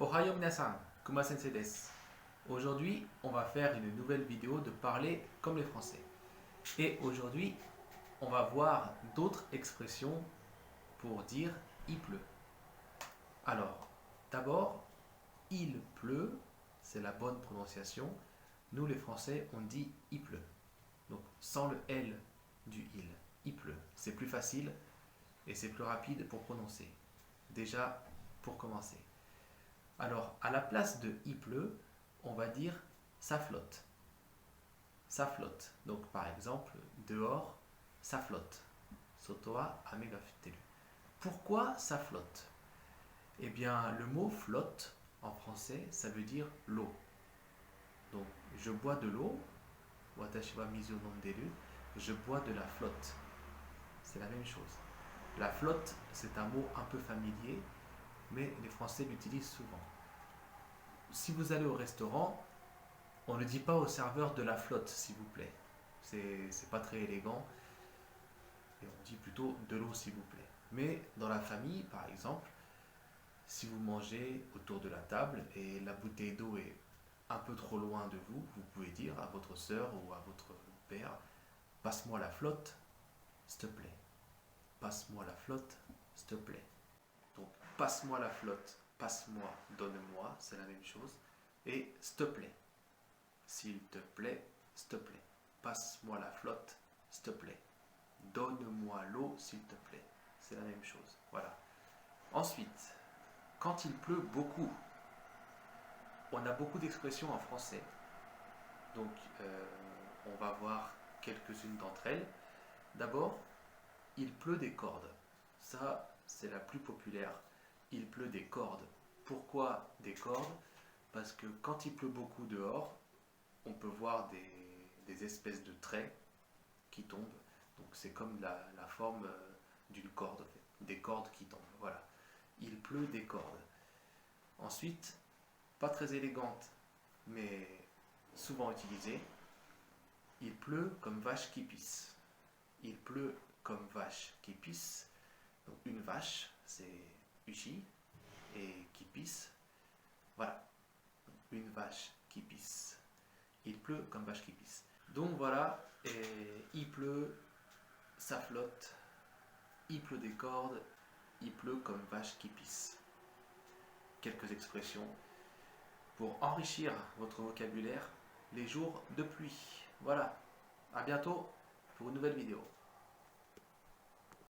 Ohayo minasan, Kuma Sensei desu. Aujourd'hui, on va faire une nouvelle vidéo de parler comme les Français. Et aujourd'hui, on va voir d'autres expressions pour dire il pleut. Alors, d'abord, il pleut, c'est la bonne prononciation. Nous, les Français, on dit il pleut. Donc, sans le L du il pleut. C'est plus facile et c'est plus rapide pour prononcer. Déjà, pour commencer. Alors, à la place de il pleut, on va dire ça flotte. Ça flotte. Donc, par exemple, dehors, ça flotte. Sotoa ame ga futteru. Pourquoi ça flotte? Eh bien, le mot flotte, en français, ça veut dire l'eau. Donc, je bois de l'eau. Watashi wa mizu o nonderu. Je bois de la flotte. C'est la même chose. La flotte, c'est un mot un peu familier, mais les Français l'utilisent souvent. Si vous allez au restaurant, on ne dit pas au serveur de la flotte, s'il vous plaît. C'est pas très élégant. Et on dit plutôt de l'eau, s'il vous plaît. Mais dans la famille, par exemple, si vous mangez autour de la table et la bouteille d'eau est un peu trop loin de vous, vous pouvez dire à votre sœur ou à votre père, passe-moi la flotte, s'il te plaît. Passe-moi la flotte, s'il te plaît. Donc, passe-moi la flotte, passe-moi, donne-moi, c'est la même chose. Et s'il te plaît. S'il te plaît, s'il te plaît. Passe-moi la flotte, s'il te plaît. Donne-moi l'eau, s'il te plaît. C'est la même chose. Voilà. Ensuite, quand il pleut beaucoup, on a beaucoup d'expressions en français. Donc, on va voir quelques-unes d'entre elles. D'abord, il pleut des cordes. Ça, c'est la plus populaire. Il pleut des cordes. Pourquoi des cordes? Parce que quand il pleut beaucoup dehors, on peut voir des espèces de traits qui tombent. Donc c'est comme la forme d'une corde, en fait. Des cordes qui tombent. Voilà. Il pleut des cordes. Ensuite, pas très élégante, mais souvent utilisée. Il pleut comme vache qui pisse. Il pleut comme vache qui pisse. Donc une vache, c'est uchi, et qui pisse. Voilà. Une vache qui pisse. Il pleut comme vache qui pisse. Donc voilà, et il pleut, ça flotte, il pleut des cordes, il pleut comme vache qui pisse. Quelques expressions pour enrichir votre vocabulaire les jours de pluie. Voilà, à bientôt pour une nouvelle vidéo.